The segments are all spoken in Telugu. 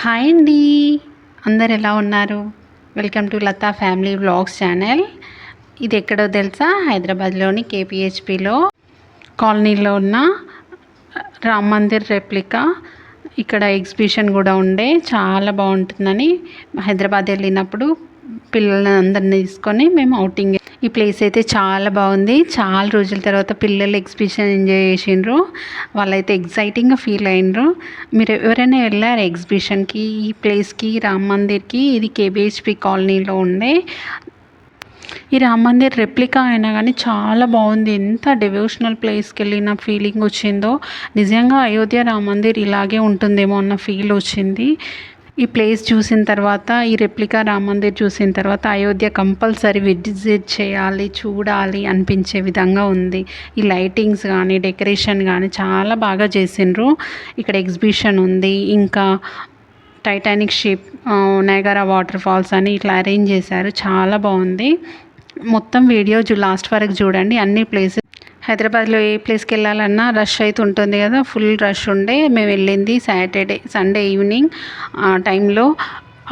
హాయ్ అండి. అందరు ఎలా ఉన్నారు? Welcome to Latha family vlogs channel. ఇది ఎక్కడో తెలుసా? హైదరాబాద్లోని కేపీహెచ్పిలో కాలనీలో ఉన్న రామ్ మందిర్ రెప్లికా. ఇక్కడ ఎగ్జిబిషన్ కూడా ఉండే, చాలా బాగుంటుందని హైదరాబాద్ వెళ్ళినప్పుడు పిల్లలని అందరిని తీసుకొని మేము అవుటింగ్. ఈ ప్లేస్ అయితే చాలా బాగుంది. చాలా రోజుల తర్వాత పిల్లలు ఎగ్జిబిషన్ ఎంజాయ్ చేసిండ్రు. వాళ్ళైతే ఎగ్జైటింగ్గా ఫీల్ అయినరు. మీరు ఎవరైనా వెళ్ళారు ఎగ్జిబిషన్కి? ఈ ప్లేస్కి, రామ్ మందిర్కి. ఇది కేబిహెచ్పి కాలనీలో ఉండే. ఈ రామ్ మందిర్ రెప్లికా అయినా కానీ చాలా బాగుంది. ఎంత డివోషనల్ ప్లేస్కి వెళ్ళిన ఫీలింగ్ వచ్చిందో. నిజంగా అయోధ్య రామ్ మందిర్ ఇలాగే ఉంటుందేమో అన్న ఫీల్ వచ్చింది. ఈ ప్లేస్ చూసిన తర్వాత, ఈ రెప్లికా రామ్ మందిర్ చూసిన తర్వాత అయోధ్య కంపల్సరీ విజిట్ చేయాలి, చూడాలి అనిపించే విధంగా ఉంది. ఈ లైటింగ్స్ కానీ, డెకరేషన్ కానీ చాలా బాగా చేసిండ్రు. ఇక్కడ ఎగ్జిబిషన్ ఉంది. ఇంకా Titanic ship, Niagara water falls అని ఇట్లా అరేంజ్ చేశారు. చాలా బాగుంది. మొత్తం వీడియో లాస్ట్ వరకు చూడండి. అన్ని ప్లేసెస్ హైదరాబాద్లో ఏ ప్లేస్కి వెళ్ళాలన్నా రష్ అయితే ఉంటుంది కదా, ఫుల్ రష్ ఉండే. మేము వెళ్ళింది సండే ఈవినింగ్ టైంలో.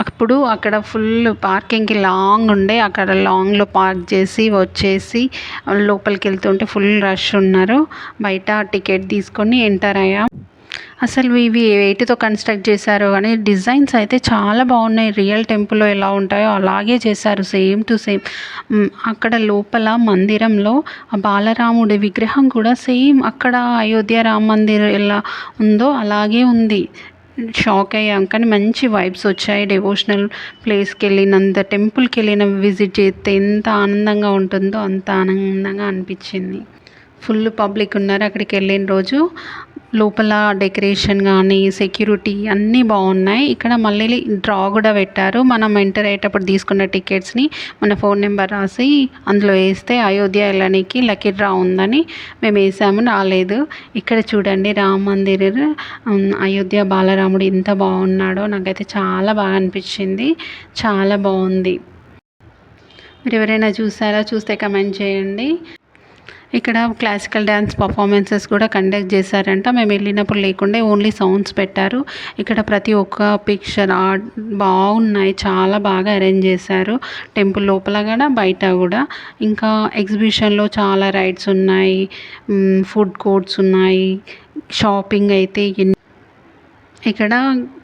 అప్పుడు అక్కడ ఫుల్ పార్కింగ్కి లాంగ్ ఉండే, అక్కడ లాంగ్లో పార్క్ చేసి వచ్చేసి లోపలికి వెళ్తుంటే ఫుల్ రష్ ఉన్నారు. బయట టికెట్ తీసుకొని ఎంటర్ అయ్యాం. అసలు ఇవి వేటితో కన్స్ట్రక్ట్ చేశారో కానీ డిజైన్స్ అయితే చాలా బాగున్నాయి. రియల్ టెంపుల్లో ఎలా ఉంటాయో అలాగే చేశారు, సేమ్ టు సేమ్. అక్కడ లోపల మందిరంలో ఆ బాలరాముడి విగ్రహం కూడా సేమ్ అక్కడ అయోధ్య రామ మందిర్ ఎలా ఉందో అలాగే ఉంది. షాక్ అయ్యాం, కానీ మంచి వైబ్స్ వచ్చాయి. డివోషనల్ ప్లేస్కి వెళ్ళినంత, టెంపుల్కి వెళ్ళిన విజిట్ చేస్తే ఎంత ఆనందంగా ఉంటుందో అంత ఆనందంగా అనిపించింది. ఫుల్ పబ్లిక్ ఉన్నారు అక్కడికి వెళ్ళిన రోజు. లోపల డెకరేషన్ కానీ, సెక్యూరిటీ అన్నీ బాగున్నాయి. ఇక్కడ మళ్ళీ డ్రా కూడా పెట్టారు. మనం ఎంటర్ అయ్యేటప్పుడు తీసుకున్న టికెట్స్ని మన ఫోన్ నెంబర్ రాసి అందులో వేస్తే అయోధ్య వెళ్ళడానికి లక్కీ డ్రా ఉందని మేము వేసాము, రాలేదు. ఇక్కడ చూడండి రామ మందిర్, అయోధ్య బాలరాముడు ఎంత బాగున్నాడో. నాకైతే చాలా బాగా అనిపించింది, చాలా బాగుంది. మీరు ఎవరైనా చూసారా? చూస్తే కమెంట్ చేయండి. ఇక్కడ క్లాసికల్ డ్యాన్స్ పర్ఫార్మెన్సెస్ కూడా కండక్ట్ చేశారంట. మేము వెళ్ళినప్పుడు లేకుండే, ఓన్లీ సౌండ్స్ పెట్టారు. ఇక్కడ ప్రతి ఒక్క పిక్చర్ ఆర్ట్ బాగున్నాయి, చాలా బాగా అరేంజ్ చేశారు. టెంపుల్ లోపల కూడా బయట కూడా. ఇంకా ఎగ్జిబిషన్లో చాలా రైడ్స్ ఉన్నాయి, ఫుడ్ కోర్ట్స్ ఉన్నాయి, షాపింగ్ అయితే. ఇక్కడ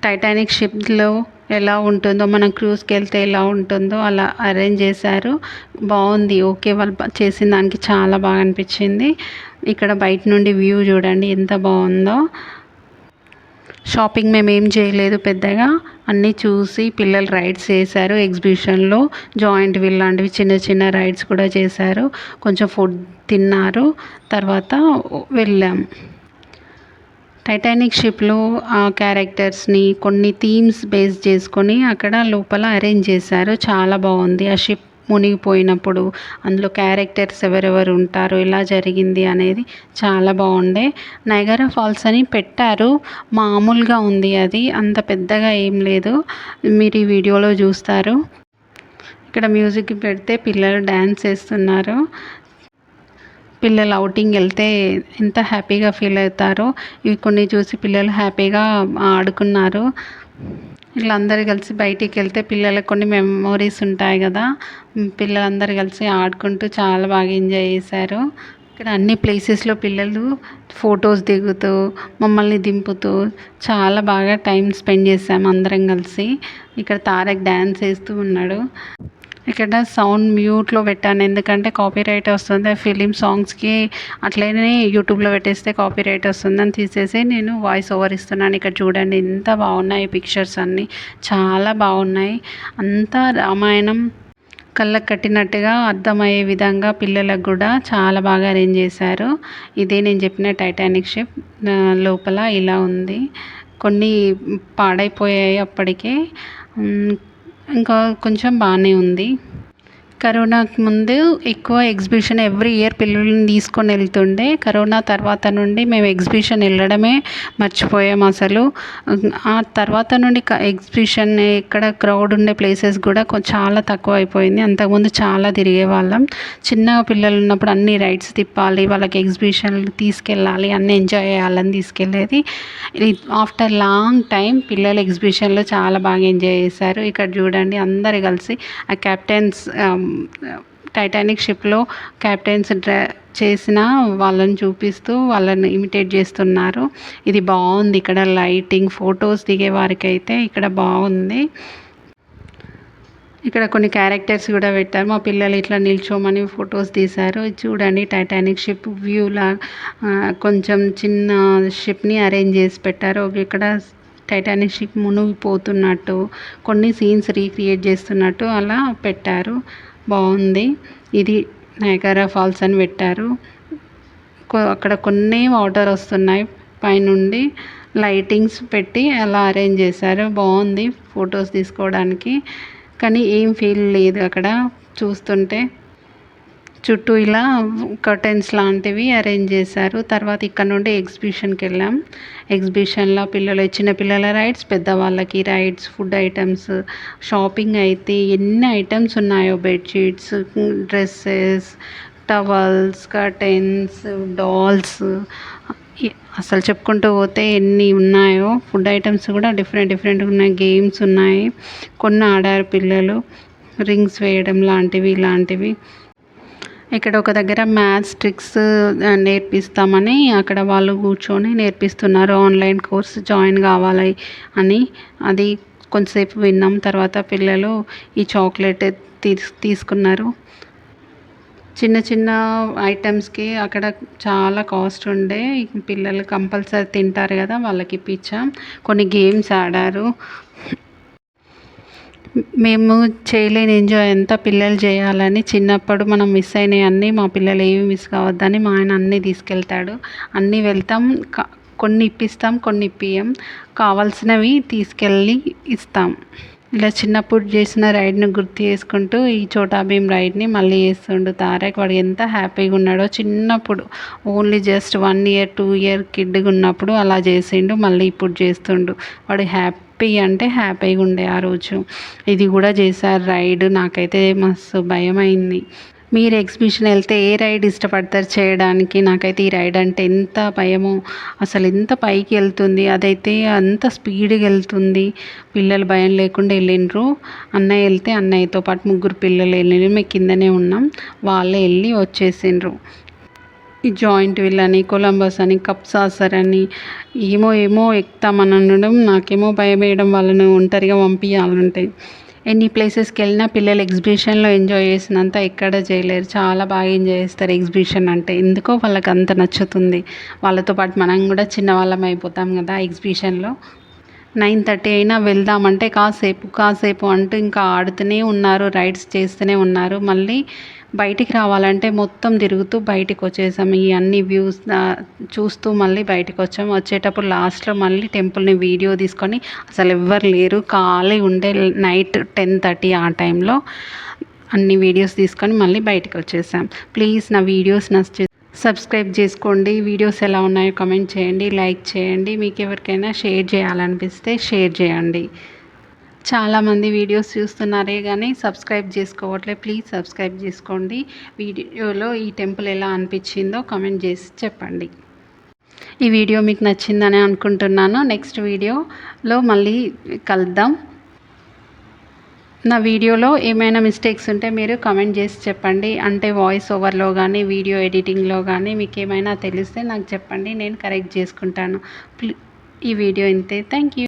టైటానిక్ షిప్లో ఎలా ఉంటుందో, మనం క్రూజ్కి వెళ్తే ఎలా ఉంటుందో అలా అరేంజ్ చేశారు. బాగుంది. ఓకే, వాళ్ళు చేసిన దానికి చాలా బాగా అనిపించింది. ఇక్కడ బయట నుండి వ్యూ చూడండి ఎంత బాగుందో. షాపింగ్ మేము ఏం చేయలేదు పెద్దగా, అన్నీ చూసి పిల్లలు రైడ్స్ చేశారు. ఎగ్జిబిషన్లో జాయింట్ వీల్ లాంటివి చిన్న చిన్న రైడ్స్ కూడా చేశారు. కొంచెం ఫుడ్ తిన్నారు, తర్వాత వెళ్ళాం. టైటానిక్ షిప్లో ఆ క్యారెక్టర్స్ని కొన్ని థీమ్స్ బేస్ చేసుకొని అక్కడ లోపల అరేంజ్ చేశారు. చాలా బాగుంది. ఆ షిప్ మునిగిపోయినప్పుడు అందులో క్యారెక్టర్స్ ఎవరెవరు ఉంటారు, ఎలా జరిగింది అనేది చాలా బాగుండే. నయాగరా ఫాల్స్ అని పెట్టారు, మామూలుగా ఉంది, అది అంత పెద్దగా ఏం లేదు. మీరు ఈ వీడియోలో చూస్తారు. ఇక్కడ మ్యూజిక్ పెడితే పిల్లలు డ్యాన్స్ చేస్తున్నారు. పిల్లలు అవుటింగ్ వెళ్తే ఎంత హ్యాపీగా ఫీల్ అవుతారో. ఇవి కొన్ని చూసి పిల్లలు హ్యాపీగా ఆడుకున్నారు. వీళ్ళందరూ కలిసి బయటికి వెళ్తే పిల్లలకు కొన్ని మెమోరీస్ ఉంటాయి కదా, పిల్లలందరూ కలిసి ఆడుకుంటూ చాలా బాగా ఎంజాయ్ చేశారు. ఇక్కడ అన్ని ప్లేసెస్లో పిల్లలు ఫొటోస్ దిగుతూ, మమ్మల్ని దింపుతూ చాలా బాగా టైం స్పెండ్ చేసాము అందరం కలిసి. ఇక్కడ తారక్ డ్యాన్స్ వేస్తూ ఉన్నాడు. ఇక్కడ సౌండ్ మ్యూట్లో పెట్టాను, ఎందుకంటే కాపీరైట్ వస్తుంది ఫిలిం సాంగ్స్కి. అట్లనే యూట్యూబ్లో పెట్టేస్తే కాపీరైట్ వస్తుందని తీసేసి నేను వాయిస్ ఓవర్ ఇస్తున్నాను. ఇక్కడ చూడండి ఎంత బాగున్నాయి పిక్చర్స్, అన్నీ చాలా బాగున్నాయి. అంతా రామాయణం కళ్ళకు కట్టినట్టుగా అర్థమయ్యే విధంగా పిల్లలకు కూడా చాలా బాగా అరేంజ్ చేశారు. ఇదే నేను చెప్పిన టైటానిక్ షిప్. లోపల ఇలా ఉంది. కొన్ని పాడైపోయాయి అప్పటికే, ఇంకా కొంచెం బాగానే ఉంది. కరోనాకు ముందు ఎక్కువ ఎగ్జిబిషన్ ఎవ్రీ ఇయర్ పిల్లల్ని తీసుకొని వెళ్తుండే. కరోనా తర్వాత నుండి మేము ఎగ్జిబిషన్ వెళ్ళడమే మర్చిపోయాం అసలు. ఆ తర్వాత నుండి ఎగ్జిబిషన్ ఎక్కడ క్రౌడ్ ఉండే ప్లేసెస్ కూడా చాలా తక్కువ అయిపోయింది. అంతకుముందు చాలా తిరిగేవాళ్ళం. చిన్న పిల్లలు ఉన్నప్పుడు అన్ని రైడ్స్ తిప్పాలి, వాళ్ళకి ఎగ్జిబిషన్లు తీసుకెళ్ళాలి, అన్నీ ఎంజాయ్ చేయాలని తీసుకెళ్ళేది. ఆఫ్టర్ లాంగ్ టైం పిల్లలు ఎగ్జిబిషన్లో చాలా బాగా ఎంజాయ్ చేశారు. ఇక్కడ చూడండి అందరు కలిసి ఆ కెప్టెన్స్ టైటానిక్ షిప్లో క్యాప్టెన్స్ చేసిన వాళ్ళని చూపిస్తూ వాళ్ళని ఇమిటేట్ చేస్తున్నారు. ఇది బాగుంది. ఇక్కడ లైటింగ్, ఫొటోస్ దిగే వారికి అయితే ఇక్కడ బాగుంది. ఇక్కడ కొన్ని క్యారెక్టర్స్ కూడా పెట్టారు. మా పిల్లలు ఇట్లా నిల్చోమని ఫొటోస్ తీశారు. చూడండి టైటానిక్ షిప్ వ్యూలా కొంచెం చిన్న షిప్ని అరేంజ్ చేసి పెట్టారు. ఇక్కడ టైటానిక్ షిప్ మునిగిపోతున్నట్టు కొన్ని సీన్స్ రీక్రియేట్ చేస్తున్నట్టు అలా పెట్టారు. బాగుంది. ఇది నయాగరా ఫాల్స్ అని పెట్టారు. అక్కడ కొన్ని వాటర్ వస్తున్నాయి పైనుండి. లైటింగ్స్ పెట్టి అలా అరేంజ్ చేశారు. బాగుంది ఫొటోస్ తీసుకోవడానికి. కానీ ఏం ఫీల్ లేదు అక్కడ చూస్తుంటే. చుట్టూ ఇలా కర్టెన్స్ లాంటివి అరేంజ్ చేశారు. తర్వాత ఇక్కడ నుండి ఎగ్జిబిషన్కి వెళ్ళాం. ఎగ్జిబిషన్లో చిన్న పిల్లల రైడ్స్, పెద్దవాళ్ళకి రైడ్స్, ఫుడ్ ఐటమ్స్, షాపింగ్ అయితే ఎన్ని ఐటమ్స్ ఉన్నాయో, bedsheets, dresses, towels, curtains, dolls, అసలు చెప్పుకుంటూ పోతే ఎన్ని ఉన్నాయో. ఫుడ్ ఐటమ్స్ కూడా డిఫరెంట్ ఉన్నాయి. గేమ్స్ ఉన్నాయి. కొన్ని ఆడారు పిల్లలు, రింగ్స్ వేయడం లాంటివి ఇలాంటివి. ఇక్కడ ఒక దగ్గర మ్యాథ్స్ ట్రిక్స్ నేర్పిస్తామని అక్కడ వాళ్ళు కూర్చొని నేర్పిస్తున్నారు. ఆన్లైన్ కోర్స్ జాయిన్ కావాలి అని. అది కొంతసేపు విన్నాం. తర్వాత పిల్లలు ఈ చాక్లెట్ తీసుకున్నారు. చిన్న చిన్న ఐటమ్స్కి అక్కడ చాలా కాస్ట్ ఉండే. పిల్లలు కంపల్సరీ తింటారు కదా, వాళ్ళకి ఇప్పించాం. కొన్ని గేమ్స్ ఆడారు. మేము చేయలేని ఎంజాయ్ అంతా పిల్లలు చేయాలని చిన్నప్పుడు మనం మిస్ అయినవన్నీ మా పిల్లలు ఏవి మిస్ కావద్దని మా ఆయన అన్నీ తీసుకెళ్తాడు. అన్నీ వెళ్తాం, కొన్ని ఇప్పిస్తాం, కొన్ని ఇప్పియం. కావాల్సినవి తీసుకెళ్ళి ఇస్తాం. ఇలా చిన్నప్పుడు చేసిన రైడ్ని గుర్తు చేసుకుంటూ ఈ చోటా భీమ్ రైడ్ని మళ్ళీ చేస్తుండు తారక్. వాడు ఎంత హ్యాపీగా ఉన్నాడో. చిన్నప్పుడు ఓన్లీ జస్ట్ 1 year 2 year కిడ్గా ఉన్నప్పుడు అలా చేసిండు. మళ్ళీ ఇప్పుడు చేస్తుండు. వాడు హ్యాపీ అంటే హ్యాపీగా ఉండే ఆ రోజు. ఇది కూడా చేశారు రైడ్. నాకైతే మస్తు భయం అయింది. మీరు ఎగ్జిబిషన్ వెళ్తే ఏ రైడ్ ఇష్టపడతారు చేయడానికి? నాకైతే ఈ రైడ్ అంటే ఎంత భయమో. అసలు ఎంత పైకి వెళ్తుంది, అదైతే అంత స్పీడ్గా వెళ్తుంది. పిల్లలు భయం లేకుండా వెళ్ళిండ్రు. అన్నయ్య వెళ్తే అన్నయ్యతో పాటు 3 పిల్లలు వెళ్ళిండ్రు. మేము కిందనే ఉన్నాం. వాళ్ళే వెళ్ళి వచ్చేసిండ్రు. ఈ జాయింట్ వీల్ అని, కొలంబస్ అని, కప్ సాసర్ అని ఏమో ఎక్కుతామని అనడం. నాకేమో భయం వేయడం. వాళ్ళని ఒంటరిగా పంపించాలంటే. ఎన్ని ప్లేసెస్కి వెళ్ళినా పిల్లలు ఎగ్జిబిషన్లో ఎంజాయ్ చేసినంత ఎక్కడ చేయలేరు. చాలా బాగా ఎంజాయ్ చేస్తారు ఎగ్జిబిషన్ అంటే. ఎందుకో వాళ్ళకి అంత నచ్చుతుంది. వాళ్ళతో పాటు మనం కూడా చిన్నవాళ్ళం అయిపోతాం కదా ఎగ్జిబిషన్లో. 9:30 అయినా వెళ్దామంటే కాసేపు అంటూ ఇంకా ఆడుతూనే ఉన్నారు, రైడ్స్ చేస్తూనే ఉన్నారు. మళ్ళీ బయటికి రావాలంటే మొత్తం తిరుగుతూ బయటికి వచ్చేసాం. ఈ అన్ని వ్యూస్ చూస్తూ మళ్ళీ బయటికి వచ్చాము. వచ్చేటప్పుడు లాస్ట్లో మళ్ళీ టెంపుల్ని వీడియో తీసుకొని, అసలు ఎవ్వరు లేరు, ఖాళీ ఉండే. నైట్ 10:30 ఆ టైంలో అన్ని వీడియోస్ తీసుకొని మళ్ళీ బయటికి వచ్చేసాం. ప్లీజ్ నా వీడియోస్ సబ్స్క్రైబ్ చేసుకోండి. వీడియోస్ ఎలా ఉన్నాయో కామెంట్ చేయండి, లైక్ చేయండి. మీకు ఎవరికైనా షేర్ చేయాలనిపిస్తే షేర్ చేయండి. చాలామంది వీడియోస్ చూస్తున్నారే కానీ సబ్స్క్రైబ్ చేసుకోవట్లేదు. ప్లీజ్ సబ్స్క్రైబ్ చేసుకోండి. వీడియోలో ఈ టెంపుల్ ఎలా అనిపించిందో కామెంట్ చేసి చెప్పండి. ఈ వీడియో మీకు నచ్చిందని అనుకుంటున్నాను. నెక్స్ట్ వీడియోలో మళ్ళీ కలుద్దాం. నా వీడియోలో ఏమైనా మిస్టేక్స్ ఉంటే మీరు కామెంట్ చేసి చెప్పండి. అంటే వాయిస్ ఓవర్లో కానీ వీడియో ఎడిటింగ్లో కానీ మీకు ఏమైనా తెలిస్తే నాకు చెప్పండి, నేను కరెక్ట్ చేసుకుంటాను. ఈ వీడియో ఇంతే. Thank you.